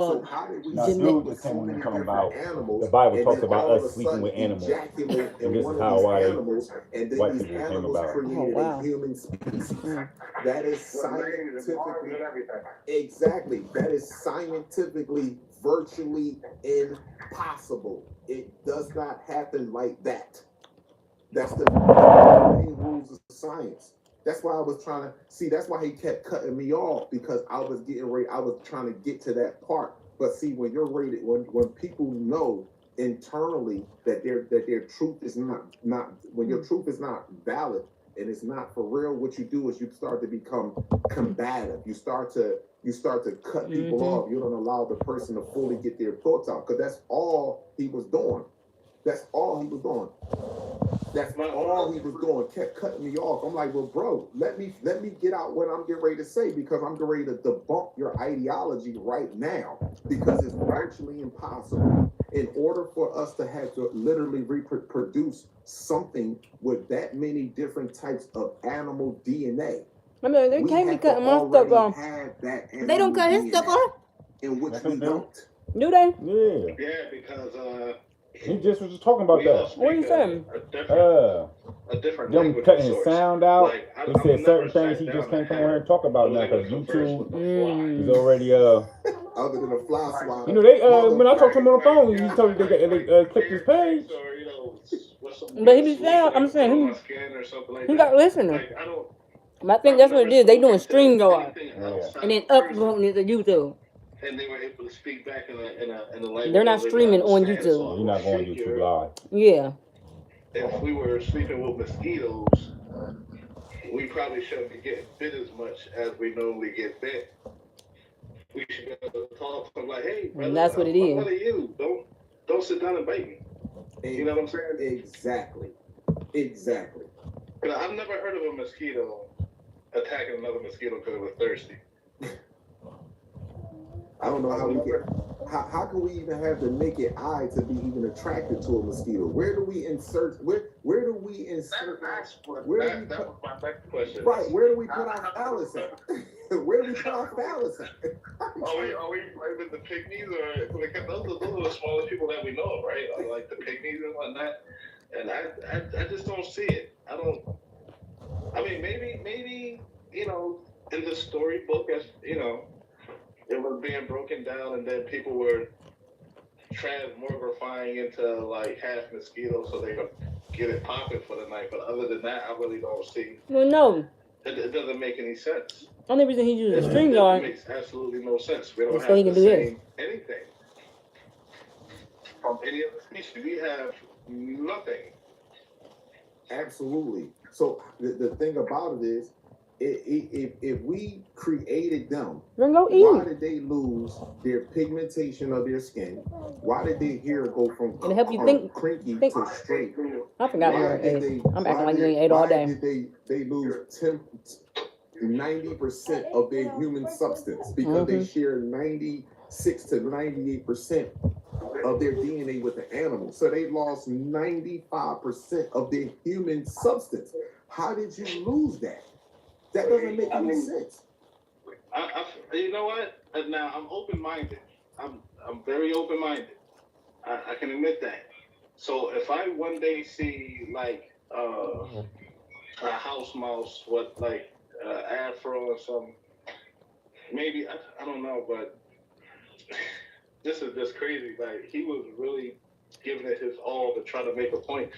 So how did we Now, sleep dude with just so came in many and talking different about animals, the Bible and talks then about all of us a sleeping sudden with animals, ejaculate and in this one is of how these why animals, and then white these people came animals about. created a human species? That is scientifically, exactly. That is scientifically virtually impossible. It does not happen like that. That's the main rules of science. That's why I was trying to see. That's why he kept cutting me off, because I was getting ready. I was trying to get to that part. But see, when you're rated, when people know internally that their truth is not when your truth is not valid and it's not for real, what you do is you start to become combative. You start to cut people off. You don't allow the person to fully get their thoughts out, because that's all he was doing. That's all he was doing. That's all he was doing. Kept cutting me off. I'm like, well, bro, let me get out what I'm getting ready to say, because I'm getting ready to debunk your ideology right now, because it's virtually impossible. In order for us to have to literally reproduce something with that many different types of animal DNA, I mean, they can't be cutting my stuff off. they don't cut his stuff off, in which we don't. Do they? Yeah. Yeah, because He just was talking about that. What are you saying? A different Them language cutting of his sorts. sound out. Like, He said certain things he just can't come on here and talk about now, because YouTube is already Other than a fly swatter. You know they when I talked to him on the phone, he told me they clicked his page. But he be saying, I'm saying he got listeners. I think that's what it is. They doing stream yard, and then uploading it to YouTube. And they were able to speak back in a language. They're not streaming on YouTube. So you're not going YouTube live. Yeah. If we were sleeping with mosquitoes, we probably shouldn't get bit as much as we normally get bit. We should be able to talk to them like, hey, brother, and that's what it is. What are you? Don't sit down and bite me. You know what I'm saying? Exactly. Because I've never heard of a mosquito attacking another mosquito because it was thirsty. I don't know how we get. How can we even have the naked eye to be even attracted to a mosquito? Where do we insert? Where do we insert? That was my next question. Right. Where do we put our phallus at? Where do we put our phallus at? Are we blaming the pygmies, or because those are the smallest people that we know of, right? Like the pygmies and whatnot. And I just don't see it. I don't. I mean, maybe in the storybook, as it was being broken down, and then people were transmogrifying into like half mosquito so they could get it popping for the night. But other than that, I really don't see. Well, no. It doesn't make any sense. Only reason he uses a stream yard. It makes absolutely no sense. We don't so have he can the do same anything from any other species. We have nothing. Absolutely. So the thing about it is, if we created them, why did they lose their pigmentation of their skin? Why did their hair go from crinky to straight? I forgot where it is. I'm acting like you ain't ate all day. Why did they lose 90% of their human substance? Because they share 96 to 98% of their DNA with the animal. So they lost 95% of their human substance. How did you lose that? That doesn't make any sense. You know what? Now I'm open-minded. I'm very open-minded. I can admit that. So if I one day see like a house mouse with like afro or something, maybe I don't know, but this is just crazy. Like he was really giving it his all to try to make a point,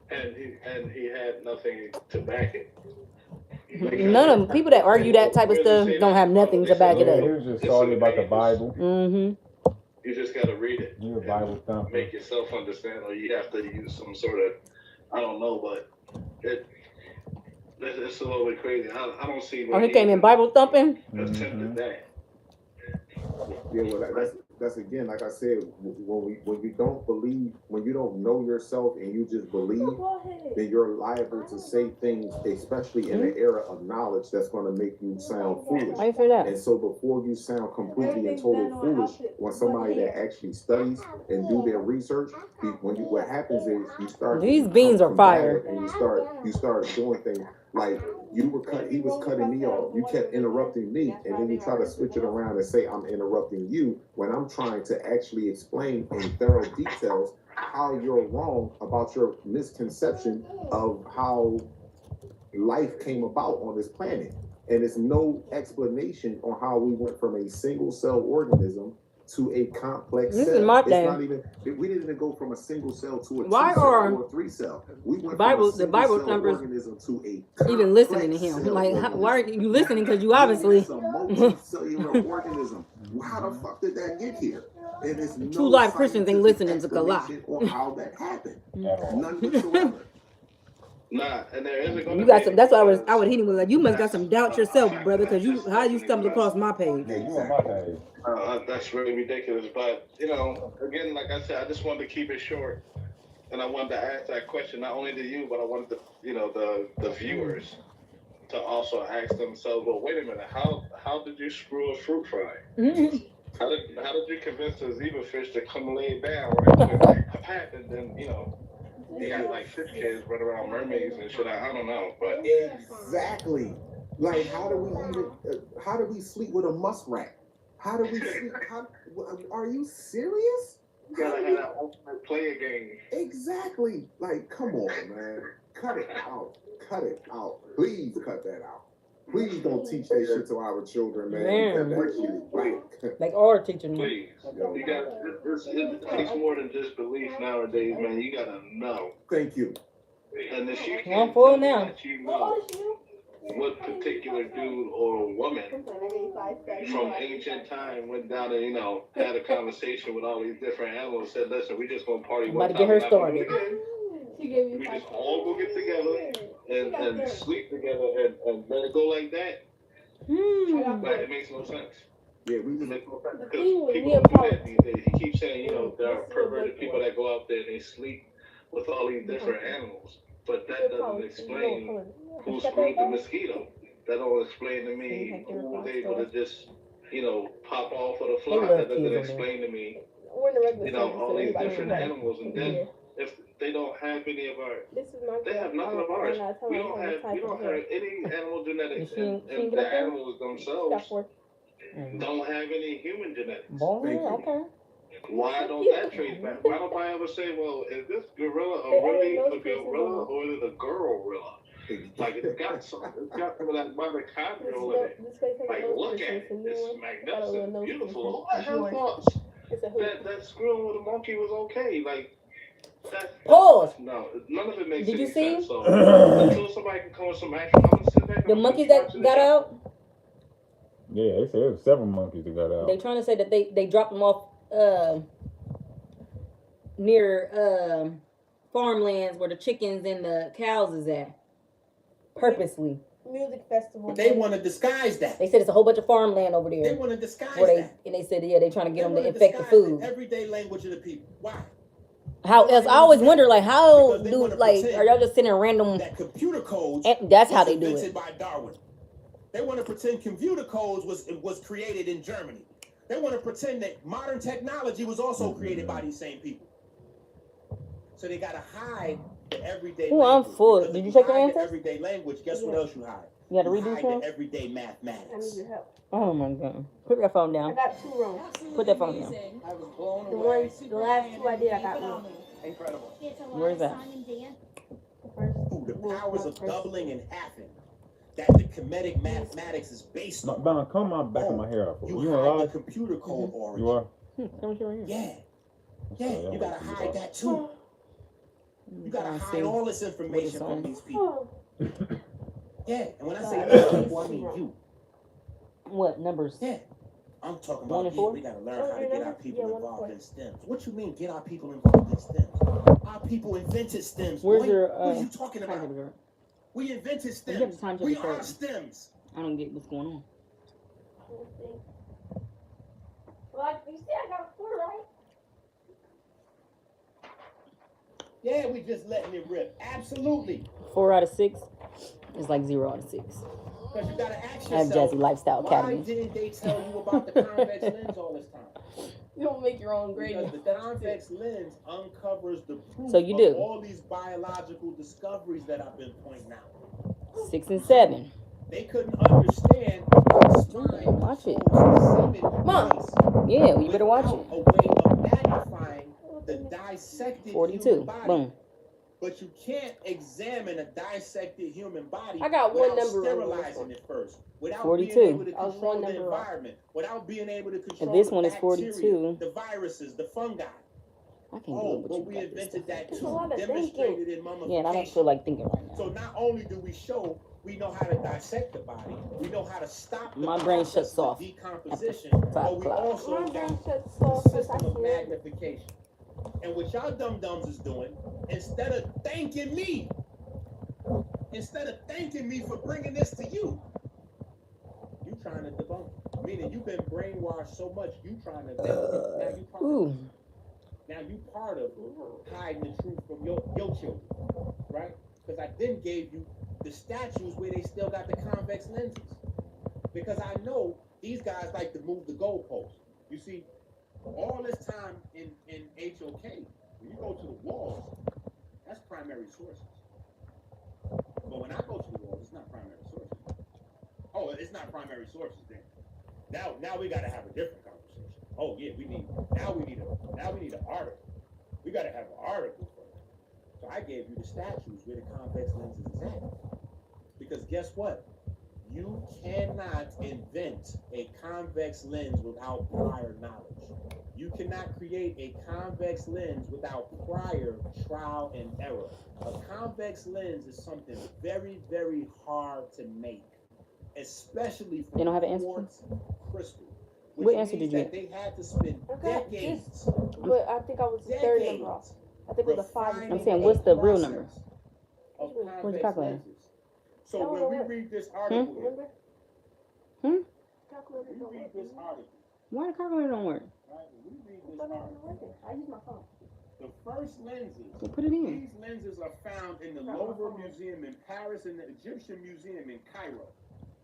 and he had nothing to back it. None of them people that argue that type of stuff don't have nothing to back it up. He was just talking about the Bible. You just got to read it. You're a Bible thumper. Make yourself understand, or you have to use some sort of, I don't know, but it's a little bit crazy. I don't see. He came in Bible thumping. Attempted that. Yeah, well, that's again, like I said, when you don't believe, when you don't know yourself and you just believe, then you're liable to say things, especially in the era of knowledge, that's going to make you sound foolish. I say that. And so before you sound completely and totally foolish, when somebody that actually studies and do their research, what happens is you start. These beans are fire. And you start doing things like He was cutting me off. You kept interrupting me, and then you try to switch it around and say I'm interrupting you when I'm trying to actually explain in thorough details how you're wrong about your misconception of how life came about on this planet. And there's no explanation on how we went from a single cell organism to a complex This cell. is my It's thing. not even, we didn't even go from a single cell to a Why 2 cell are or a 3 cell. We went Bible- from a the single Bible cell thumpers organism to a even listening to complex him? cell Like, why are organism. you listening? Because you Now, obviously that's a multicellular organism. How the fuck did that get here? And there's no True life Christians ain't scientific listening to Kala. explanation on how that happened. At all. None whatsoever. Nah, and there isn't going You to got be. some. That's why I would hit him with like, you must got some doubt yourself, brother. Because how you stumbled across my page? Yeah, you on my page. That's really ridiculous. But, you know, again, like I said, I just wanted to keep it short. And I wanted to ask that question not only to you, but I wanted the viewers to also ask themselves, well, wait a minute, how did you screw a fruit fry? How did you convince the zebra fish to come lay down right and then, you know, you got like fish kids run around mermaids and shit. I don't know, but exactly. Like, how do we sleep with a muskrat? How do we sleep? Are you serious? you gotta have that ultimate player game. Exactly. Like, come on, man. Cut it out. Cut it out. Please cut that out. Please don't teach that shit to our children, man. Like our teaching me. Please, you got it takes more than just belief nowadays, man. You gotta know. Thank you. And if you I'm can't full tell me now. that you know what particular dude or woman from ancient time went down and, you know, had a conversation with all these different animals, said, listen, we just gonna party I'm one about to time. get her started. We just all go get together and sleep together and let it go like that. Like, it makes no sense. Yeah, we It just makes no sense because people don't do that these days. He keeps saying, you know, there are perverted people that go out there and they sleep with all these different animals. But that doesn't explain who screwed the mosquito. That don't explain to me who was able to just, you know, pop off of the fly. That doesn't explain to me, you know, all these different animals. And then if they don't have any of our, they have nothing of ours. We don't have any animal genetics, and the animals themselves don't have any human genetics. Okay. Why don't that trace back? Why don't I ever say, well, is this gorilla really a gorilla or is it a girl-rilla? Like, it's got some of that mitochondrial in it. Like, look at it. It's magnificent, beautiful. Who the hell thought that screwing with a monkey was okay? Like, Pause. no, none of it makes Did any you see? sense. So, until somebody can come with some action, I'm gonna sit back. The monkeys that got out. Yeah, they said there was several monkeys that got out. They trying to say that they dropped them off near farmlands where the chickens and the cows is at. Purposely. Music festival. But they want to disguise that. They said it's a whole bunch of farmland over there. They want to disguise that. And they said, yeah, they trying to get them to infect the food. The everyday language of the people. Why? How else? I always wonder, like, how do, like, are y'all just sitting in random? That computer codes. That's how they do invented it. by Darwin. They want to pretend computer codes was created in Germany. They want to pretend that modern technology was also created by these same people. So they gotta hide the everyday language. I'm full. Did you check your answers? Everyday language. Guess what else you hide? You had to redo the everyday mathematics. I need your help. Oh my god! Put that phone down. I got 2 wrong. Put that phone down. The last 2 I did, I got wrong. Incredible. Where's that? Ooh, the powers of doubling and halving. That the kinetic mathematics is based on. Don, comb my back of my hair off. You hide the computer code origin. You are? Yeah. Yeah, you gotta hide that too. You gotta hide all this information from these people. Yeah, and when I say these people, I mean you. What numbers? Yeah. I'm talking 1 about and 4? we gotta learn how to get our people involved in STEM. What you mean get our people involved in STEM? Our people invented STEMs. Where's your what are you talking about? We invented STEMs. We are STEMs. I don't get what's going on. Well, you see, I got a 4, right? Yeah, we just letting it rip. Absolutely. 4 out of 6 is like 0 out of 6. Because you gotta ask I have yourself, Jazzy Lifestyle Academy. why didn't they tell you about the convex lens all this time? You don't make your own grade. Because the convex lens uncovers the proof So you do. of all these biological discoveries that I've been pointing out. 6 and 7. They couldn't understand Watch it. Mom. Yeah, well, you better watch it. A way of magnifying the dissected 42. human body. Boom. But you can't examine a dissected human body I got one without number sterilizing it first, without 42. being able to I was control one the number off. environment, without being able to control And this the one is bacteria, 42. the viruses, the fungi. I can't Oh, believe but what we you got this invented stuff. that It's a too, lot of demonstrated in mummification. Yeah, and I don't feel like thinking right now. So not only do we show we know how to dissect the body, we know how to stop the My brain process shuts of off decomposition, after 5 but we o'clock. also My got brain shuts the off because I system of can't. magnification. And what y'all dum-dums is doing, instead of thanking me for bringing this to you, you trying to debunk it. Meaning you've been brainwashed so much, you trying to now you part of hiding the truth from your children, right? Because I then gave you the statues where they still got the convex lenses. Because I know these guys like to move the goalposts. You see, all this time in HOK, when you go to the walls, that's primary sources. But when I go to the walls, it's not primary sources. Oh, it's not primary sources then. Now we gotta have a different conversation. Oh yeah, we need an article. We gotta have an article for it. So I gave you the statues where the convex lenses is at. Because guess what? You cannot invent a convex lens without prior knowledge. You cannot create a convex lens without prior trial and error. A convex lens is something very, very hard to make, especially from They don't have an answer? quartz crystal. What answer did you get? They had to spend decades. But I think I was the third number off. I think it was a 5. I'm saying, what's the real number? Of Where's the convex calculator? lenses. So when we read this article, Remember? Hmm? Calculator we don't read work. this article, Why the calculator don't work? right? When we read this But it article, wasn't working. I use my phone. the first lenses, Well, put it in. these lenses are found in the Louvre Museum in Paris and the Egyptian Museum in Cairo,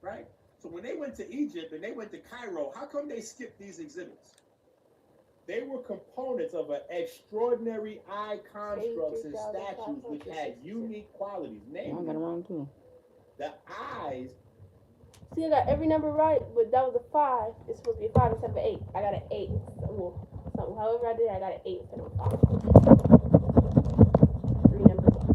right? So when they went to Egypt and they went to Cairo, how come they skipped these exhibits? They were components of an extraordinary eye constructs and statues which had unique qualities. I got it Namely, wrong too. the eyes. See, I got every number right, but that was a 5. It's supposed to be a 5 instead of an 8. I got an 8. So however I did, I got an 8 instead of a 5. 3 numbers off.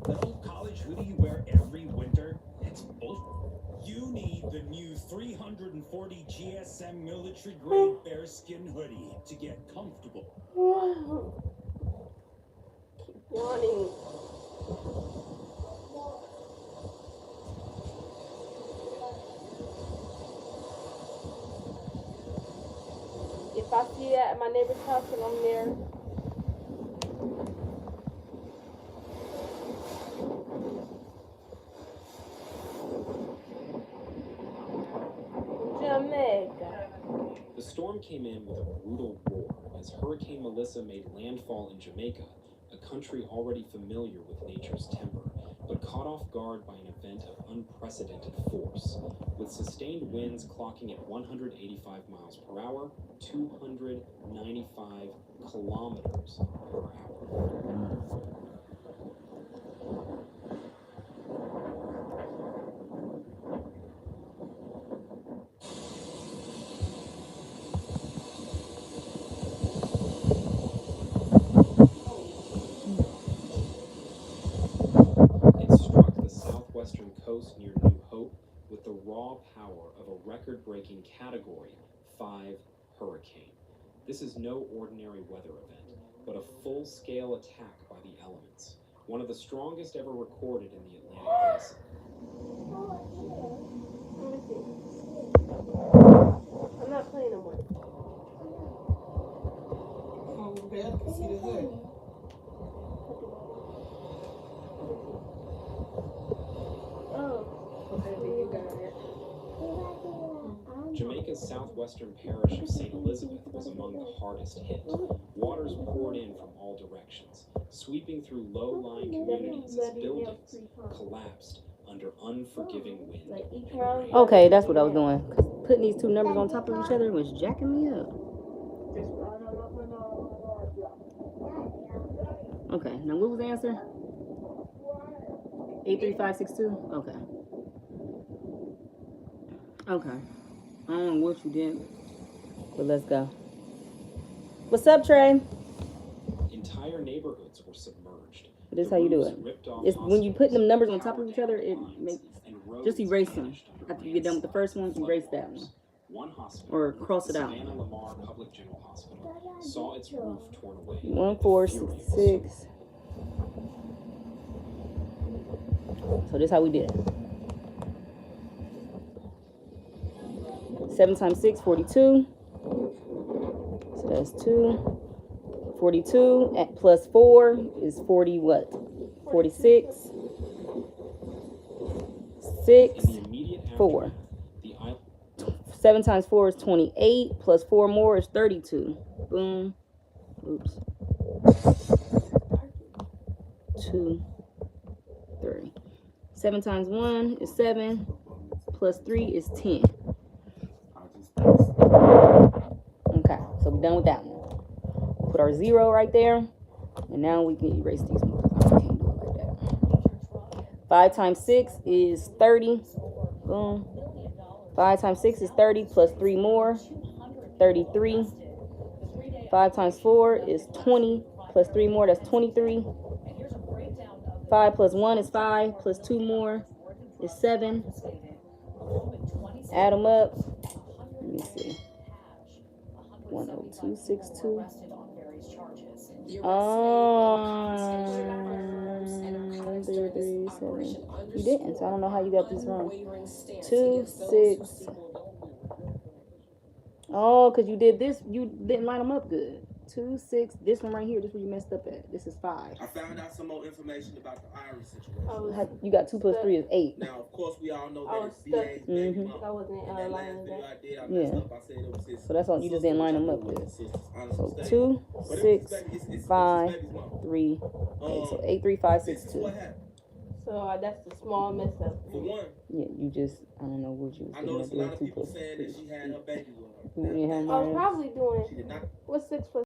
That old college hoodie you wear every winter? It's bullshit. You need the new 340 GSM military grade bearskin hoodie to get comfortable. Keep yawning. If I see that at my neighbor's house and I'm there, Jamaica. The storm came in with a brutal roar as Hurricane Melissa made landfall in Jamaica, a country already familiar with nature's temper, but caught off guard by an event of unprecedented force, with sustained winds clocking at 185 miles per hour, 295 kilometers per hour. It struck the southwestern coast near New Hope with the raw power of a record-breaking Category 5 hurricane. This is no ordinary weather event, but a full-scale attack by the elements, one of the strongest ever recorded in the Atlantic Basin. Let me see. I'm not playing no more. Oh, man, I can see the hood. Oh, okay, you got it. Jamaica's southwestern parish of St. Elizabeth was among the hardest hit. Waters poured in from all directions, sweeping through low-lying communities as buildings collapsed under unforgiving wind and rain. Okay, that's what I was doing. 'Cause putting these two numbers on top of each other was jacking me up. Okay, now what was the answer? 83562? Okay. Okay. I don't know what you did, but let's go. What's up, Trey? Entire neighborhoods were submerged. This is how you do it. It's when you put them numbers on top of each other, it makes, just erase them. After you get done with the first one, erase that one. One hospital, or cross it out. Savannah Lamar Public General Hospital, saw its roof torn away. 1466. So this is how we did it. 7 times 6, 42. So that's 2. 42 plus 4 is 40 what? 46. 6, 4. 7 times 4 is 28. Plus 4 more is 32. Boom. Oops. 2, 3. 7 times 1 is 7. Plus 3 is 10. Okay, so we're done with that one. Put our 0 right there. And now we can erase these multipliers. I can't do it like that. 5 times 6 is 30. Boom. 5 times 6 is 30. Plus 3 more. 33. 5 times 4 is 20. Plus 3 more, that's 23. 5 plus 1 is 5. Plus 2 more is 7. Add them up. Let me see. 10262. You didn't, so I don't know how you got this wrong. 2, 6. Oh, because you did this, you didn't line them up good. 2, 6. This one right here, this is where you messed up at. This is 5. I found out some more information about the Irish situation. You got 2 plus 3 is 8. Now, of course, we all know that it's BA's baby mama. I wasn't In that last video I did, I messed Yeah. up. I said it was his. So that's all. You just didn't line them up good. So 2, 6, 5, 3, 8. So 8, 3, 5, 6, 2. So that's the small mess up. For one, Yeah, you just, I don't know what you was I noticed a doing. lot of people saying that she had her baby with her. You didn't have I was mine. probably She doing, did not. what's 6 plus